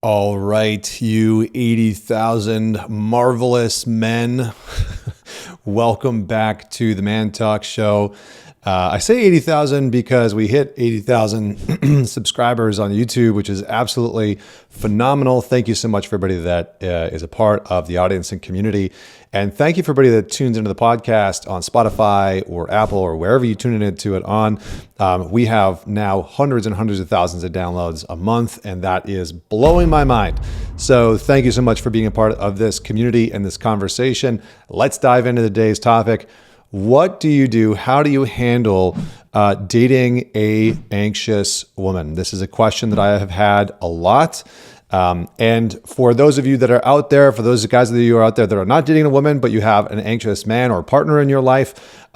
All right, you 80,000 marvelous men. Welcome back to the Man Talk Show. I say 80,000 because we hit 80,000 subscribers on YouTube, which is absolutely phenomenal. Thank you so much for everybody that is a part of the audience and community. And thank you for everybody that tunes into the podcast on Spotify or Apple or wherever you tune into it on. We have now hundreds and hundreds of thousands of downloads a month, and that is blowing my mind. So thank you so much for being a part of this community and this conversation. Let's dive into today's topic. What do you do? How do you handle dating a anxious woman? This is a question that I have had a lot. And for those of you that are out there, for those guys of you who are out there that are not dating a woman, but you have an anxious man or partner in your life,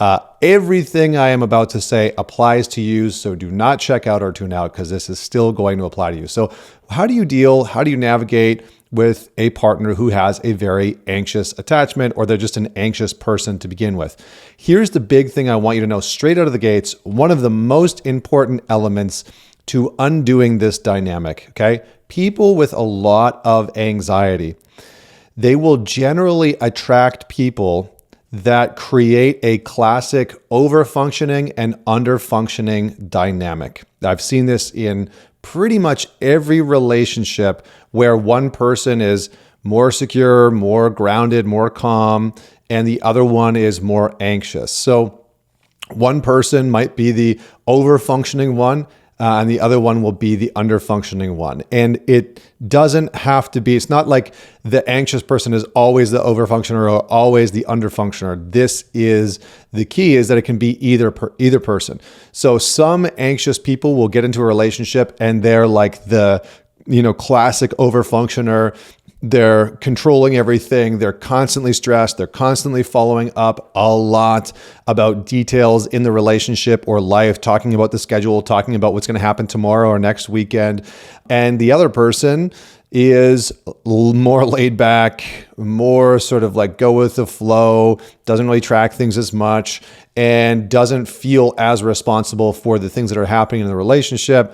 everything I am about to say applies to you. So do not check out or tune out because this is still going to apply to you. So how do you navigate with a partner who has a very anxious attachment, or they're just an anxious person to begin with? Here's the big thing I want you to know straight out of the gates. One of the most important elements to undoing this dynamic, okay? People with a lot of anxiety, they will generally attract people that create a classic over-functioning and under-functioning dynamic. I've seen this in pretty much every relationship where one person is more secure, more grounded, more calm, and the other one is more anxious. So one person might be the over-functioning one, and the other one will be the under-functioning one. And it doesn't have to be, it's not like the anxious person is always the over-functioner or always the under-functioner. This is, the key is that it can be either person. So some anxious people will get into a relationship and they're like the, classic over-functioner. They're controlling everything. They're constantly stressed. They're constantly following up a lot about details in the relationship or life, talking about the schedule, talking about what's going to happen tomorrow or next weekend. And the other person is more laid back, more sort of like go with the flow, doesn't really track things as much, and doesn't feel as responsible for the things that are happening in the relationship.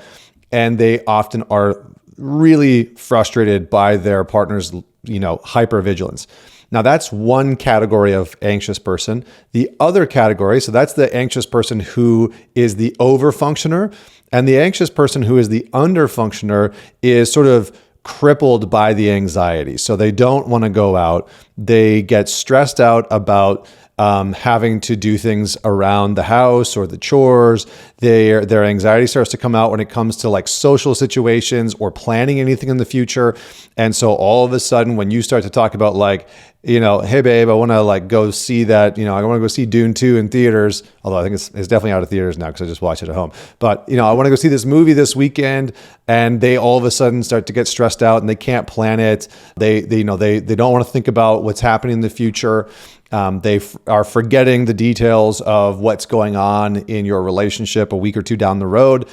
And they often are really frustrated by their partner's, hypervigilance. Now that's one category of anxious person. The other category, so that's the anxious person who is the overfunctioner, and the anxious person who is the underfunctioner is sort of crippled by the anxiety. So they don't want to go out. They get stressed out about having to do things around the house or the chores. Their anxiety starts to come out when it comes to like social situations or planning anything in the future. And so all of a sudden, when you start to talk about like, hey babe, I want to like go see that, I want to go see Dune 2 in theaters. Although I think it's definitely out of theaters now because I just watched it at home. But, I want to go see this movie this weekend, and they all of a sudden start to get stressed out and they can't plan it. They don't want to think about what's happening in the future. They are forgetting the details of what's going on in your relationship a week or two down the road.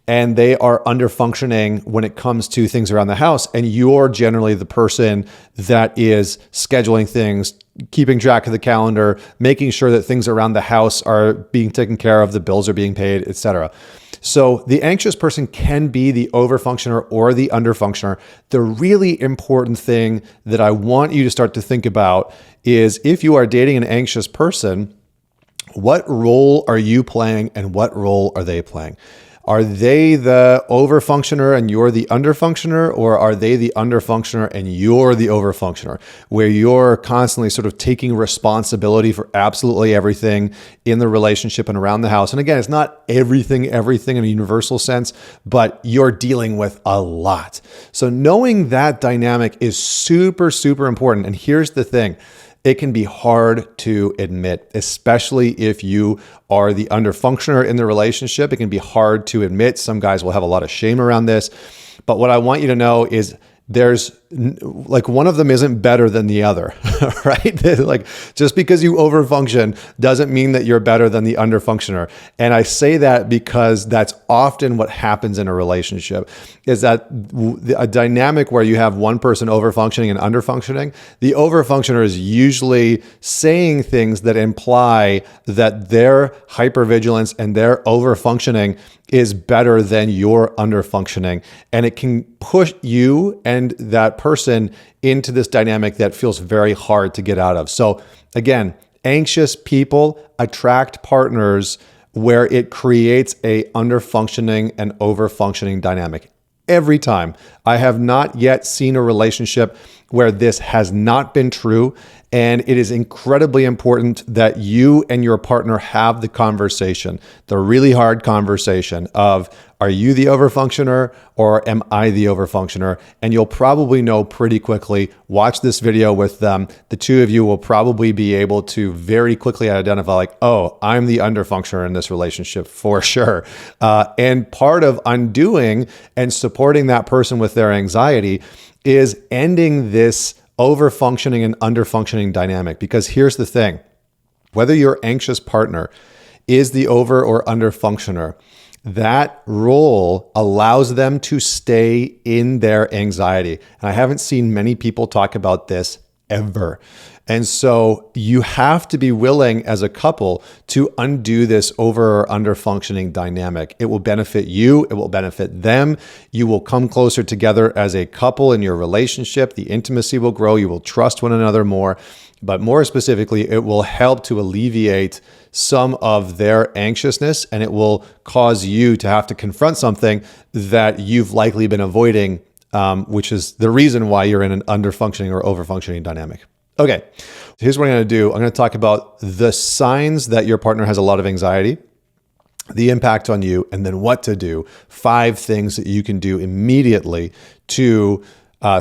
And they are under functioning when it comes to things around the house. And you're generally the person that is scheduling things, keeping track of the calendar, making sure that things around the house are being taken care of, the bills are being paid, etc. So the anxious person can be the overfunctioner or the underfunctioner. The really important thing that I want you to start to think about is if you are dating an anxious person, what role are you playing and what role are they playing? Are they the overfunctioner and you're the underfunctioner, or are they the underfunctioner and you're the overfunctioner, where you're constantly sort of taking responsibility for absolutely everything in the relationship and around the house? And again, it's not everything in a universal sense, but you're dealing with a lot. So knowing that dynamic is super, super important. And here's the thing. It can be hard to admit, especially if you are the underfunctioner in the relationship. It can be hard to admit. Some guys will have a lot of shame around this. But what I want you to know is there's like one of them isn't better than the other, right? Like just because you overfunction doesn't mean that you're better than the underfunctioner. And I say that because that's often what happens in a relationship, is that a dynamic where you have one person overfunctioning and underfunctioning, the overfunctioner is usually saying things that imply that their hypervigilance and their overfunctioning is better than your underfunctioning. And it can push you and that person into this dynamic that feels very hard to get out of. So again, anxious people attract partners where it creates a under-functioning and over-functioning dynamic. Every time. I have not yet seen a relationship where this has not been true. And it is incredibly important that you and your partner have the conversation, the really hard conversation of, are you the overfunctioner or am I the overfunctioner? And you'll probably know pretty quickly. Watch this video with them. The two of you will probably be able to very quickly identify like, oh, I'm the underfunctioner in this relationship for sure. And part of undoing and supporting that person with their anxiety is ending this over-functioning and under-functioning dynamic. Because here's the thing, whether your anxious partner is the over or under-functioner, that role allows them to stay in their anxiety. And I haven't seen many people talk about this ever. And so you have to be willing as a couple to undo this over or under functioning dynamic. It will benefit you. It will benefit them. You will come closer together as a couple in your relationship. The intimacy will grow. You will trust one another more. But more specifically, it will help to alleviate some of their anxiousness, and it will cause you to have to confront something that you've likely been avoiding, which is the reason why you're in an under-functioning or over-functioning dynamic. Okay, so here's what I'm going to do. I'm going to talk about the signs that your partner has a lot of anxiety, the impact on you, and then what to do. 5 things that you can do immediately to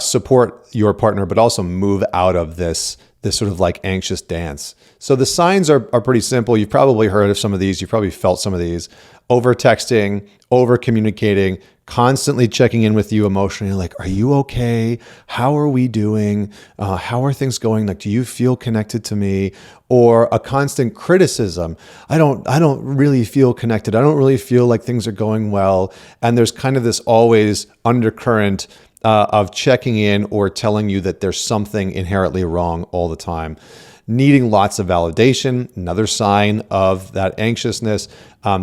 support your partner, but also move out of this sort of like anxious dance. So the signs are pretty simple. You've probably heard of some of these. You've probably felt some of these. Over texting, over communicating, constantly checking in with you emotionally. Like, are you okay? How are we doing? How are things going? Like, do you feel connected to me? Or a constant criticism. I don't really feel connected. I don't really feel like things are going well. And there's kind of this always undercurrent of checking in or telling you that there's something inherently wrong all the time. Needing lots of validation, another sign of that anxiousness.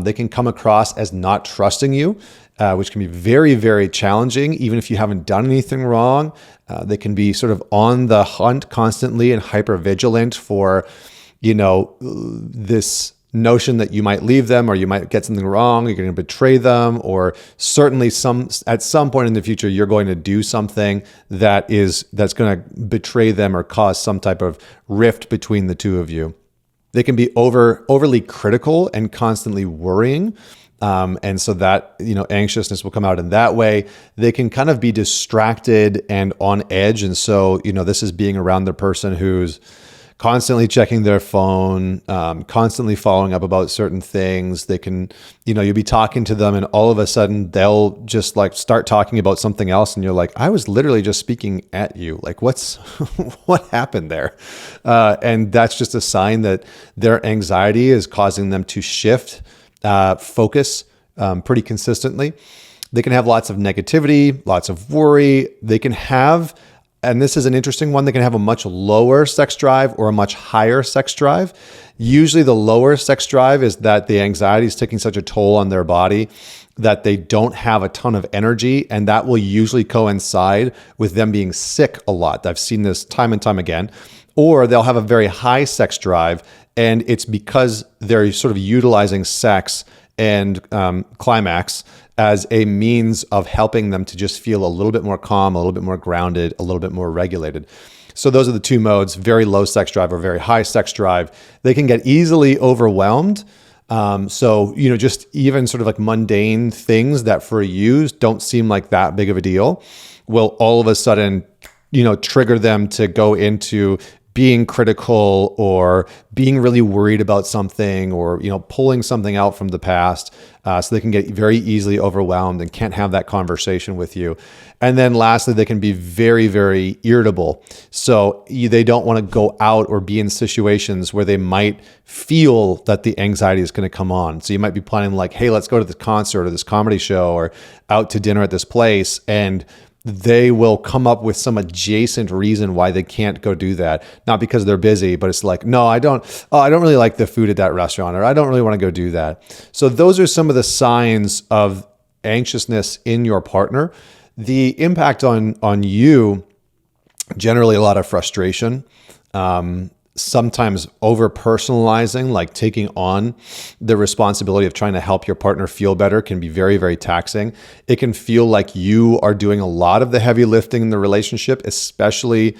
They can come across as not trusting you, which can be very, very challenging, even if you haven't done anything wrong. They can be sort of on the hunt constantly and hypervigilant for, this notion that you might leave them or you might get something wrong, you're going to betray them, or certainly at some point in the future, you're going to do something that's going to betray them or cause some type of rift between the two of you. They can be overly critical and constantly worrying. And so that, anxiousness will come out in that way. They can kind of be distracted and on edge. And so, this is being around the person who's constantly checking their phone, constantly following up about certain things. They can, you'll be talking to them and all of a sudden they'll just like start talking about something else. And you're like, I was literally just speaking at you. Like what happened there? And that's just a sign that their anxiety is causing them to shift focus pretty consistently. They can have lots of negativity, lots of worry. They can have, and this is an interesting one, they can have a much lower sex drive or a much higher sex drive. Usually the lower sex drive is that the anxiety is taking such a toll on their body that they don't have a ton of energy, and that will usually coincide with them being sick a lot. I've seen this time and time again. Or they'll have a very high sex drive, and it's because they're sort of utilizing sex and climax as a means of helping them to just feel a little bit more calm, a little bit more grounded, a little bit more regulated. So those are the 2 modes, very low sex drive or very high sex drive. They can get easily overwhelmed. So, just even sort of like mundane things that for you don't seem like that big of a deal will all of a sudden, trigger them to go into being critical or being really worried about something or, pulling something out from the past. So they can get very easily overwhelmed and can't have that conversation with you. And then lastly, they can be very, very irritable. So they don't want to go out or be in situations where they might feel that the anxiety is going to come on. So you might be planning like, hey, let's go to this concert or this comedy show or out to dinner at this place, and they will come up with some adjacent reason why they can't go do that. Not because they're busy, but it's like, no, I don't really like the food at that restaurant, or I don't really want to go do that. So those are some of the signs of anxiousness in your partner The impact on you, generally a lot of frustration, sometimes over personalizing, like taking on the responsibility of trying to help your partner feel better can be very, very taxing. It can feel like you are doing a lot of the heavy lifting in the relationship, especially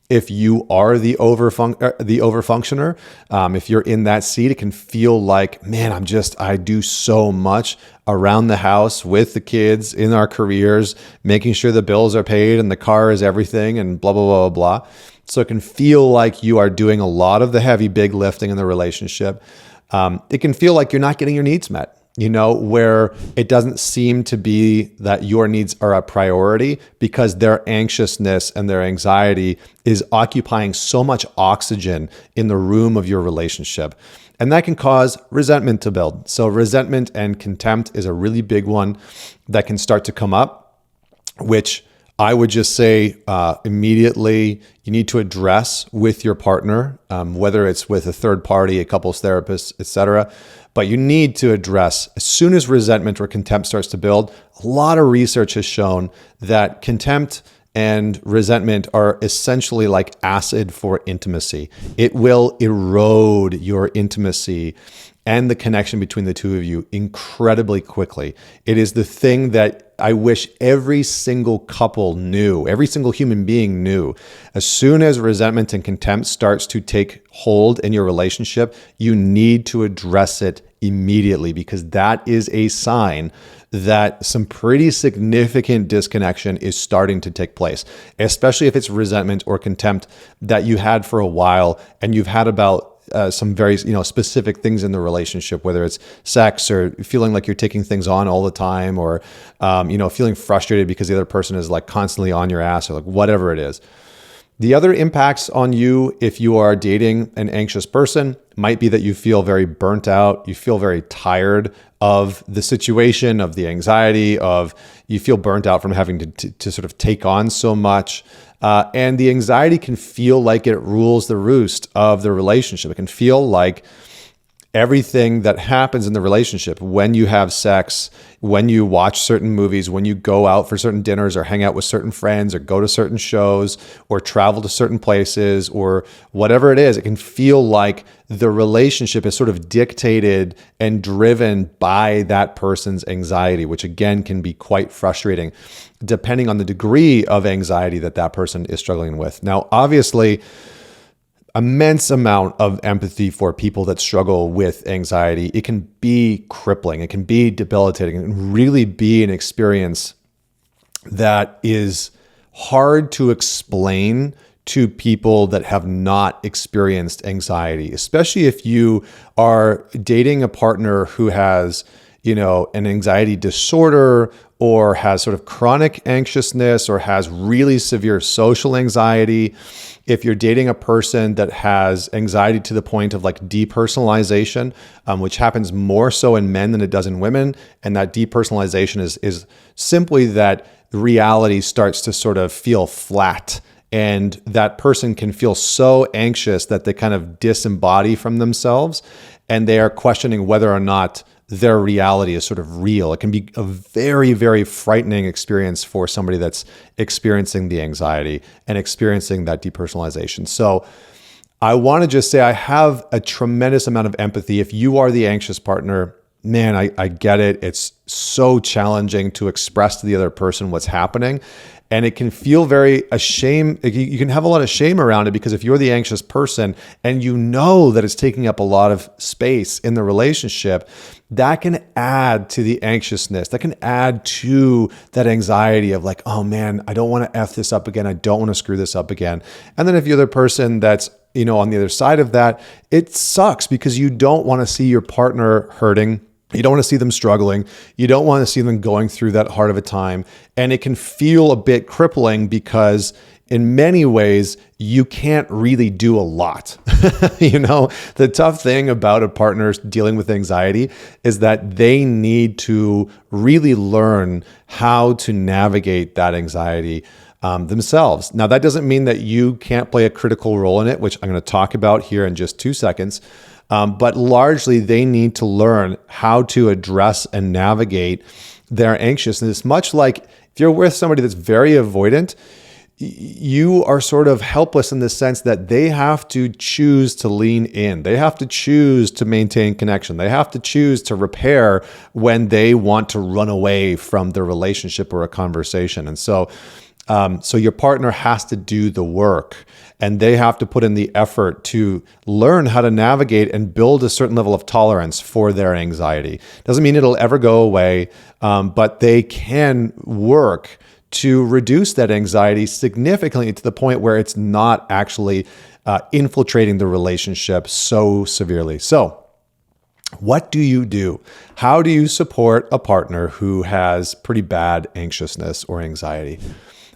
if you are the overfunctioner. If you're in that seat, it can feel like, man, I do so much around the house with the kids, in our careers, making sure the bills are paid and the car is everything and blah, blah, blah, blah, blah. So it can feel like you are doing a lot of the heavy, big lifting in the relationship. It can feel like you're not getting your needs met, where it doesn't seem to be that your needs are a priority because their anxiousness and their anxiety is occupying so much oxygen in the room of your relationship. And that can cause resentment to build. So resentment and contempt is a really big one that can start to come up, which I would just say immediately you need to address with your partner, whether it's with a third party, a couples therapist, etc. But you need to address as soon as resentment or contempt starts to build. A lot of research has shown that contempt and resentment are essentially like acid for intimacy. It will erode your intimacy and the connection between the two of you incredibly quickly. It is the thing that I wish every single couple knew, every single human being knew. As soon as resentment and contempt starts to take hold in your relationship, you need to address it immediately, because that is a sign that some pretty significant disconnection is starting to take place, especially if it's resentment or contempt that you had for a while and you've had about some very specific things in the relationship, whether it's sex or feeling like you're taking things on all the time, or feeling frustrated because the other person is like constantly on your ass, or like whatever it is. The other impacts on you if you are dating an anxious person might be that you feel very burnt out, you feel very tired of the situation, of the anxiety, you feel burnt out from having to sort of take on so much. And the anxiety can feel like it rules the roost of the relationship. It can feel like everything that happens in the relationship, when you have sex, when you watch certain movies, when you go out for certain dinners or hang out with certain friends or go to certain shows or travel to certain places or whatever it is, it can feel like the relationship is sort of dictated and driven by that person's anxiety, which again can be quite frustrating depending on the degree of anxiety that person is struggling with. Now, obviously, immense amount of empathy for people that struggle with anxiety. It can be crippling. It can be debilitating. It can really be an experience that is hard to explain to people that have not experienced anxiety, especially if you are dating a partner who has, an anxiety disorder or has sort of chronic anxiousness or has really severe social anxiety. If you're dating a person that has anxiety to the point of like depersonalization, which happens more so in men than it does in women, and that depersonalization is simply that reality starts to sort of feel flat, and that person can feel so anxious that they kind of disembody from themselves, and they are questioning whether or not their reality is sort of real. It can be a very, very frightening experience for somebody that's experiencing the anxiety and experiencing that depersonalization. So I want to just say I have a tremendous amount of empathy. If you are the anxious partner, man, I get it. It's so challenging to express to the other person what's happening. And it can feel very ashamed. You can have a lot of shame around it, because if you're the anxious person and you know that it's taking up a lot of space in the relationship, that can add to the anxiousness. That can add to that anxiety of like, oh man, I don't want to F this up again. I don't want to screw this up again. And then if you're the person that's, on the other side of that, it sucks because you don't want to see your partner hurting. You don't want to see them struggling. You don't want to see them going through that hard of a time. And it can feel a bit crippling because in many ways, you can't really do a lot. The tough thing about a partner dealing with anxiety is that they need to really learn how to navigate that anxiety themselves. Now, that doesn't mean that you can't play a critical role in it, which I'm going to talk about here in just 2 seconds. But largely, they need to learn how to address and navigate their anxiousness. Much like if you're with somebody that's very avoidant, you are sort of helpless in the sense that they have to choose to lean in. They have to choose to maintain connection. They have to choose to repair when they want to run away from the relationship or a conversation. And so your partner has to do the work, and they have to put in the effort to learn how to navigate and build a certain level of tolerance for their anxiety. Doesn't mean it'll ever go away, but they can work to reduce that anxiety significantly to the point where it's not actually infiltrating the relationship so severely. So, what do you do? How do you support a partner who has pretty bad anxiousness or anxiety?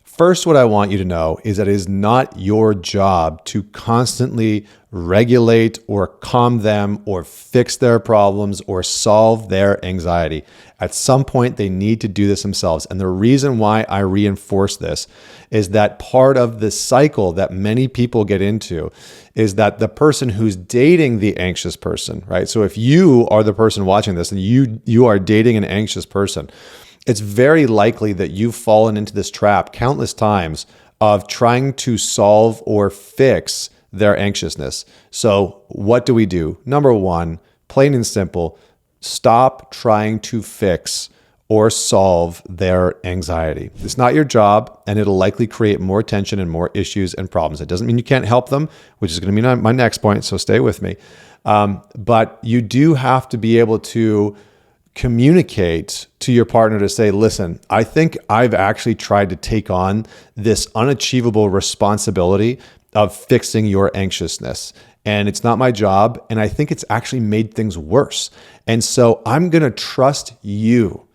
First, what I want you to know is that it is not your job to constantly regulate or calm them or fix their problems or solve their anxiety. At some point, they need to do this themselves. And the reason why I reinforce this is that part of the cycle that many people get into is that the person who's dating the anxious person, right? So if you are the person watching this and you are dating an anxious person, it's very likely that you've fallen into this trap countless times of trying to solve or fix their anxiousness. So what do? Number one, plain and simple, stop trying to fix or solve their anxiety. It's not your job, and it'll likely create more tension and more issues and problems. It doesn't mean you can't help them, which is going to be my next point, so stay with me. But you do have to be able to communicate to your partner to say, listen, I think I've actually tried to take on this unachievable responsibility of fixing your anxiousness. And it's not my job. And I think it's actually made things worse. And so I'm going to trust you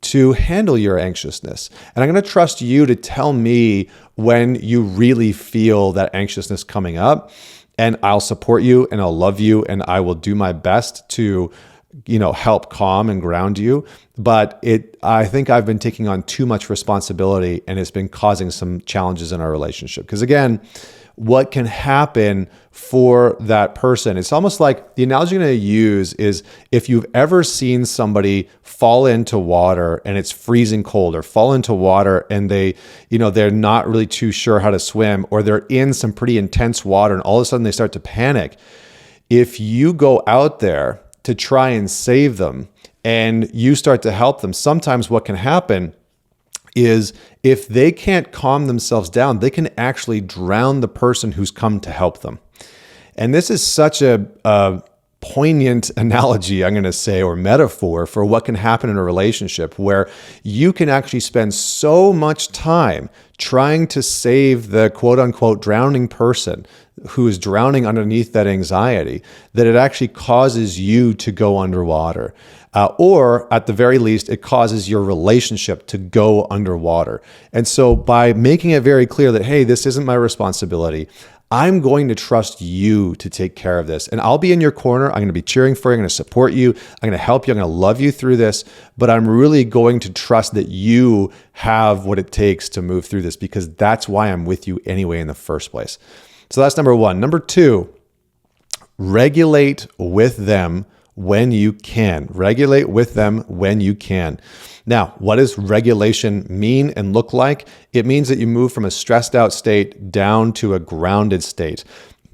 to handle your anxiousness. And I'm going to trust you to tell me when you really feel that anxiousness coming up. And I'll support you and I'll love you and I will do my best to help calm and ground you. But I think I've been taking on too much responsibility and it's been causing some challenges in our relationship. Because again, what can happen for that person, it's almost like the analogy I'm going to use is if you've ever seen somebody fall into water and it's freezing cold, or fall into water and they're not really too sure how to swim, or they're in some pretty intense water and all of a sudden they start to panic. If you go out there to try and save them and you start to help them, sometimes what can happen is if they can't calm themselves down, they can actually drown the person who's come to help them. And this is such a poignant analogy, I'm going to say, or metaphor for what can happen in a relationship where you can actually spend so much time trying to save the quote unquote drowning person who is drowning underneath that anxiety that it actually causes you to go underwater. Or at the very least, it causes your relationship to go underwater. And so by making it very clear that, hey, this isn't my responsibility, I'm going to trust you to take care of this. And I'll be in your corner. I'm going to be cheering for you. I'm going to support you. I'm going to help you. I'm going to love you through this. But I'm really going to trust that you have what it takes to move through this, because that's why I'm with you anyway in the first place. So that's number one. Number two, regulate with them when you can. Regulate with them when you can. Now, what does regulation mean and look like? It means that you move from a stressed out state down to a grounded state.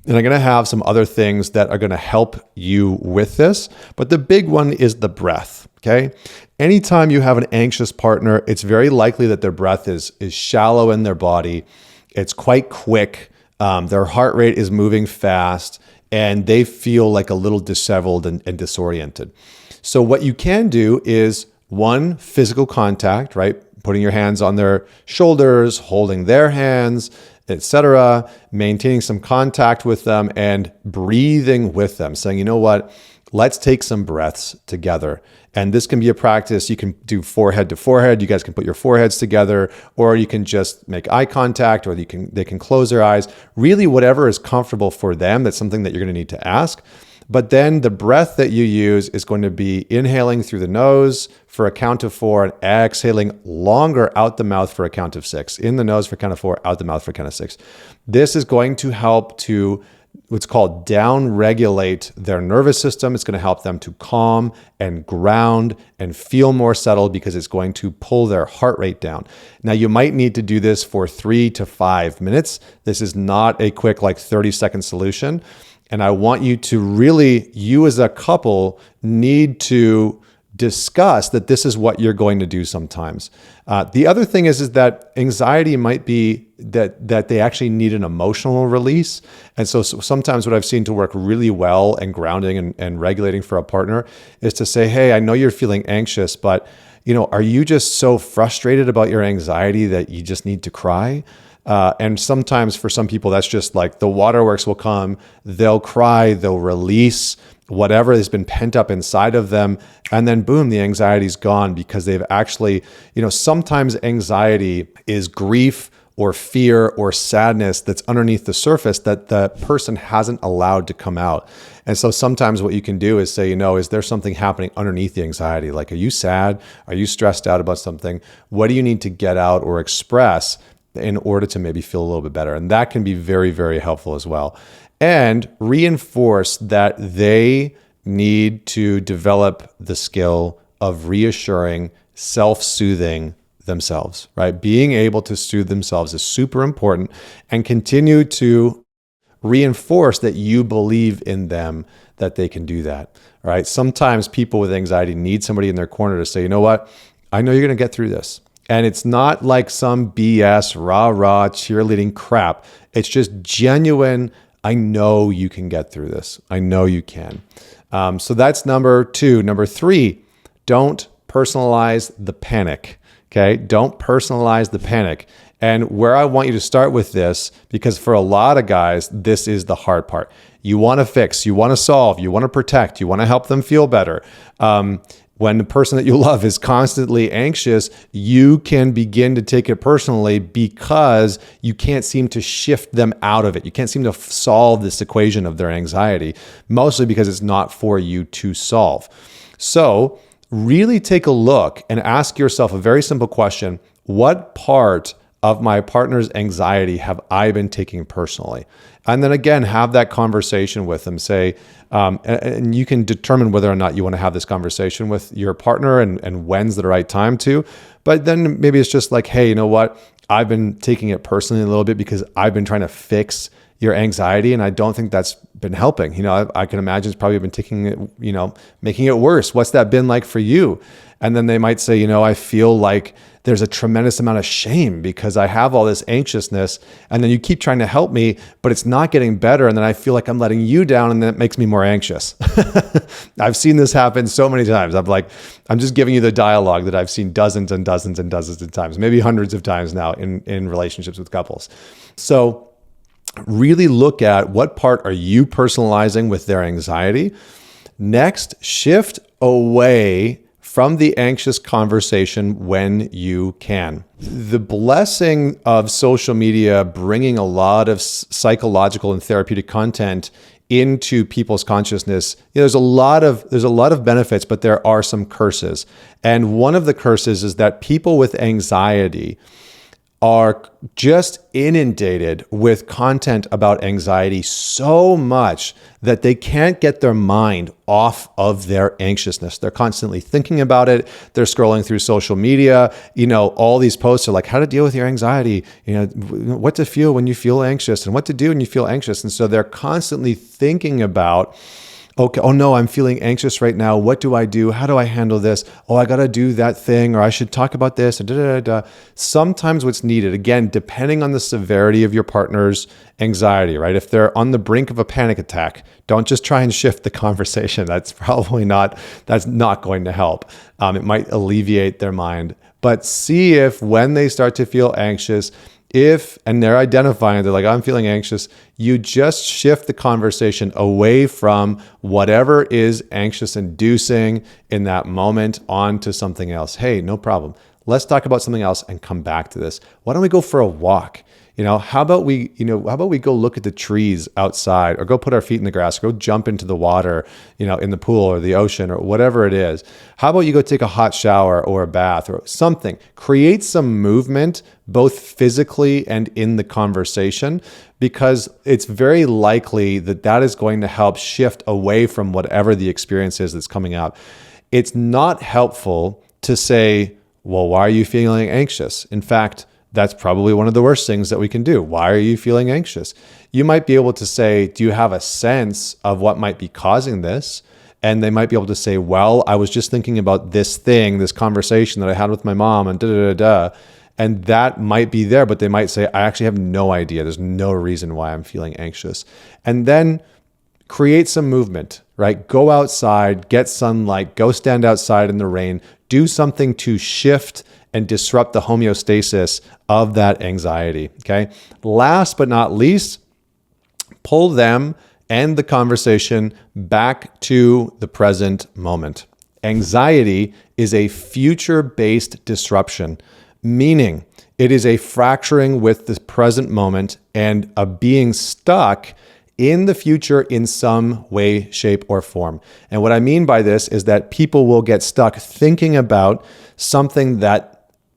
And I'm going to have some other things that are going to help you with this. But the big one is the breath, okay? Anytime you have an anxious partner, it's very likely that their breath is shallow in their body. It's quite quick. Their heart rate is moving fast, and they feel like a little disheveled and disoriented. So what you can do is, one, physical contact, right? Putting your hands on their shoulders, holding their hands, etc., maintaining some contact with them and breathing with them, saying, you know what, let's take some breaths together. And this can be a practice. You can do forehead to forehead. You guys can put your foreheads together, or you can just make eye contact, or they can close their eyes. Really, whatever is comfortable for them, that's something that you're going to need to ask. But then the breath that you use is going to be inhaling through the nose for a count of 4 and exhaling longer out the mouth for a count of 6. In the nose for a count of 4, out the mouth for a count of 6. This is going to help to what's called down-regulate their nervous system. It's going to help them to calm and ground and feel more settled because it's going to pull their heart rate down. Now, you might need to do this for 3 to 5 minutes. This is not a quick, like 30-second solution. And I want you to really, you as a couple need to discuss that this is what you're going to do sometimes. The other thing is that anxiety might be that they actually need an emotional release. And so sometimes what I've seen to work really well and grounding and regulating for a partner is to say, hey, I know you're feeling anxious, but are you just so frustrated about your anxiety that you just need to cry? And sometimes for some people, that's just like the waterworks will come, they'll cry, they'll release whatever has been pent up inside of them. And then boom, the anxiety's gone because they've actually, sometimes anxiety is grief or fear or sadness that's underneath the surface that the person hasn't allowed to come out. And so sometimes what you can do is say, is there something happening underneath the anxiety? Like, are you sad? Are you stressed out about something? What do you need to get out or express in order to maybe feel a little bit better? And that can be very, very helpful as well. And reinforce that they need to develop the skill of reassuring, self-soothing themselves, right? Being able to soothe themselves is super important, and continue to reinforce that you believe in them, that they can do that, right? Sometimes people with anxiety need somebody in their corner to say, you know what? I know you're going to get through this. And it's not like some BS, rah-rah, cheerleading crap. It's just genuine, I know you can get through this. I know you can. So that's number 2. Number 3, don't personalize the panic, okay? Don't personalize the panic. And where I want you to start with this, because for a lot of guys, this is the hard part. You want to fix, you want to solve, you want to protect, you want to help them feel better. When the person that you love is constantly anxious, you can begin to take it personally because you can't seem to shift them out of it. You can't seem to solve this equation of their anxiety, mostly because it's not for you to solve. So really take a look and ask yourself a very simple question. What part of my partner's anxiety have I been taking personally? And then again, have that conversation with them. Say, and you can determine whether or not you want to have this conversation with your partner and when's the right time to. But then maybe it's just like, hey, you know what? I've been taking it personally a little bit because I've been trying to fix your anxiety, and I don't think that's been helping. I can imagine it's probably been taking it, making it worse. What's that been like for you? And then they might say, I feel like there's a tremendous amount of shame because I have all this anxiousness, and then you keep trying to help me, but it's not getting better. And then I feel like I'm letting you down, and that makes me more anxious. I've seen this happen so many times. I'm just giving you the dialogue that I've seen dozens and dozens and dozens of times, maybe hundreds of times now in relationships with couples. So really look at what part are you personalizing with their anxiety. Next, shift away from the anxious conversation when you can. The blessing of social media bringing a lot of psychological and therapeutic content into people's consciousness, there's a lot of benefits, but there are some curses. And one of the curses is that people with anxiety are just inundated with content about anxiety so much that they can't get their mind off of their anxiousness. They're constantly thinking about it. They're scrolling through social media. All these posts are like how to deal with your anxiety, what to feel when you feel anxious and what to do when you feel anxious. And so they're constantly thinking about, okay, oh no, I'm feeling anxious right now. What do I do? How do I handle this? Oh, I got to do that thing, or I should talk about this. Sometimes what's needed, again, depending on the severity of your partner's anxiety, right? If they're on the brink of a panic attack, don't just try and shift the conversation. That's not going to help. It might alleviate their mind, but see if when they start to feel anxious, and they're identifying, they're like, I'm feeling anxious, you just shift the conversation away from whatever is anxious inducing in that moment onto something else. Hey, no problem. Let's talk about something else and come back to this. Why don't we go for a walk? How about we go look at the trees outside, or go put our feet in the grass, or go jump into the water, in the pool or the ocean or whatever it is. How about you go take a hot shower or a bath or something? Create some movement, both physically and in the conversation, because it's very likely that that is going to help shift away from whatever the experience is that's coming up. It's not helpful to say, well, why are you feeling anxious? In fact, that's probably one of the worst things that we can do. Why are you feeling anxious? You might be able to say, do you have a sense of what might be causing this? And they might be able to say, well, I was just thinking about this thing, this conversation that I had with my mom, and da-da-da-da. And that might be there, but they might say, I actually have no idea. There's no reason why I'm feeling anxious. And then create some movement, right? Go outside, get sunlight, go stand outside in the rain, do something to shift and disrupt the homeostasis of that anxiety, okay? Last but not least, pull them and the conversation back to the present moment. Anxiety is a future-based disruption, meaning it is a fracturing with the present moment and a being stuck in the future in some way, shape, or form. And what I mean by this is that people will get stuck thinking about something that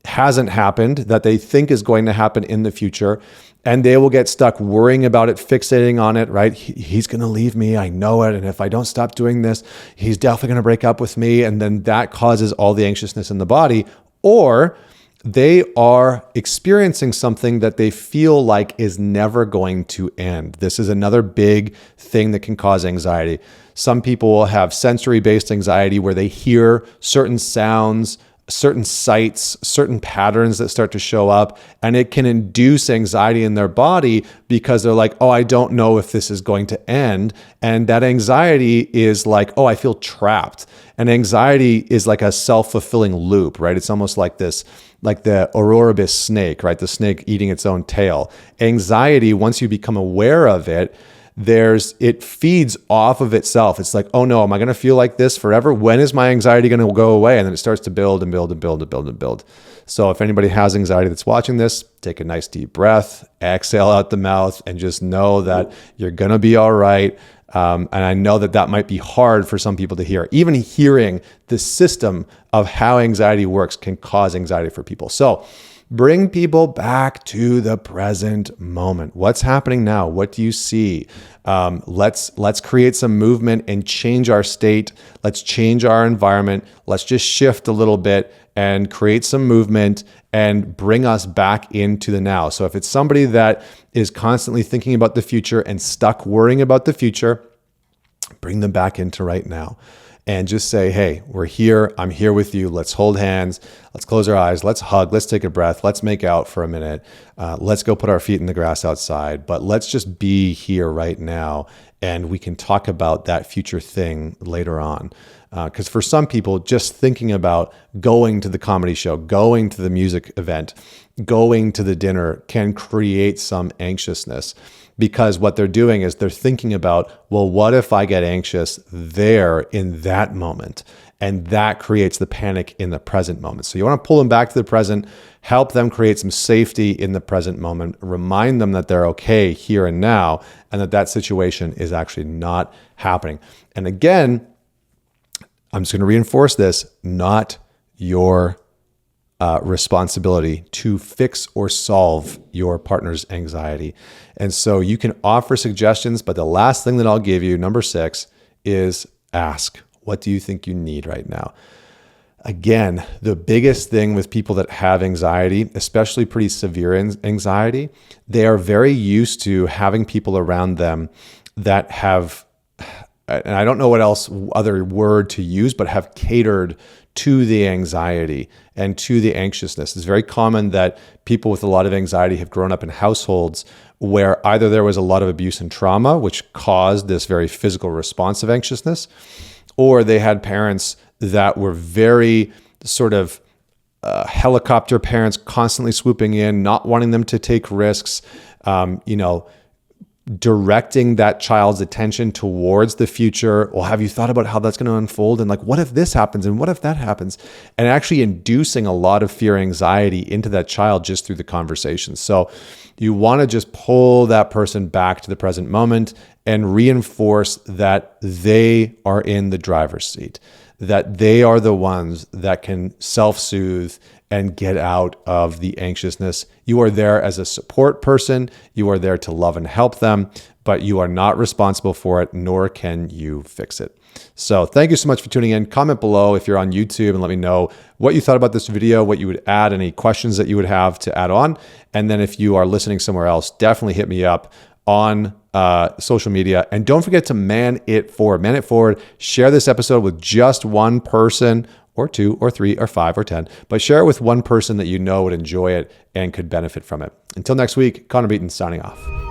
hasn't happened, that they think is going to happen in the future, and they will get stuck worrying about it, fixating on it, right? He's going to leave me, I know it, and if I don't stop doing this, he's definitely going to break up with me, and then that causes all the anxiousness in the body. Or they are experiencing something that they feel like is never going to end. This is another big thing that can cause anxiety. Some people will have sensory-based anxiety where they hear certain sounds, certain sights, certain patterns that start to show up, and it can induce anxiety in their body because they're like, oh, I don't know if this is going to end. And that anxiety is like, oh, I feel trapped. And anxiety is like a self-fulfilling loop, right? It's almost like this, like the Ouroboros snake, right? The snake eating its own tail. Anxiety, once you become aware of it, it feeds off of itself. It's like, oh no, am I going to feel like this forever? When is my anxiety going to go away? And then it starts to build and build and build and build and build. So if anybody has anxiety that's watching this, take a nice deep breath, exhale out the mouth, and just know that you're going to be all right. And I know that might be hard for some people to hear. Even hearing the system of how anxiety works can cause anxiety for people. So bring people back to the present moment. What's happening now? What do you see? Let's create some movement and change our state. Let's change our environment. Let's just shift a little bit and create some movement and bring us back into the now. So if it's somebody that is constantly thinking about the future and stuck worrying about the future, bring them back into right now. And just say, hey, we're here. I'm here with you. Let's hold hands. Let's close our eyes. Let's hug. Let's take a breath. Let's make out for a minute. Let's go put our feet in the grass outside. But let's just be here right now. And we can talk about that future thing later on. Because for some people, just thinking about going to the comedy show, going to the music event, going to the dinner can create some anxiousness. Because what they're doing is they're thinking about, well, what if I get anxious there in that moment? And that creates the panic in the present moment. So you want to pull them back to the present, help them create some safety in the present moment, remind them that they're okay here and now, and that situation is actually not happening. And again, I'm just going to reinforce this, not your responsibility to fix or solve your partner's anxiety. And so you can offer suggestions, but the last thing that I'll give you, number 6, is ask. What do you think you need right now? Again, the biggest thing with people that have anxiety, especially pretty severe anxiety, they are very used to having people around them that have, and I don't know what else other word to use, but have catered to the anxiety and to the anxiousness. It's very common that people with a lot of anxiety have grown up in households where either there was a lot of abuse and trauma, which caused this very physical response of anxiousness, or they had parents that were very sort of helicopter parents, constantly swooping in, not wanting them to take risks, directing that child's attention towards the future. Well, have you thought about how that's going to unfold? And like, what if this happens? And what if that happens? And actually inducing a lot of fear, anxiety into that child just through the conversation. So you want to just pull that person back to the present moment and reinforce that they are in the driver's seat, that they are the ones that can self-soothe and get out of the anxiousness. You are there as a support person. You are there to love and help them, but you are not responsible for it, nor can you fix it. So thank you so much for tuning in. Comment below if you're on YouTube and let me know what you thought about this video, what you would add, any questions that you would have to add on. And then if you are listening somewhere else, definitely hit me up on social media. And don't forget to man it forward. Man it forward. Share this episode with just one person, or 2 or 3 or 5 or 10, but share it with one person that you know would enjoy it and could benefit from it. Until next week, Connor Beaton signing off.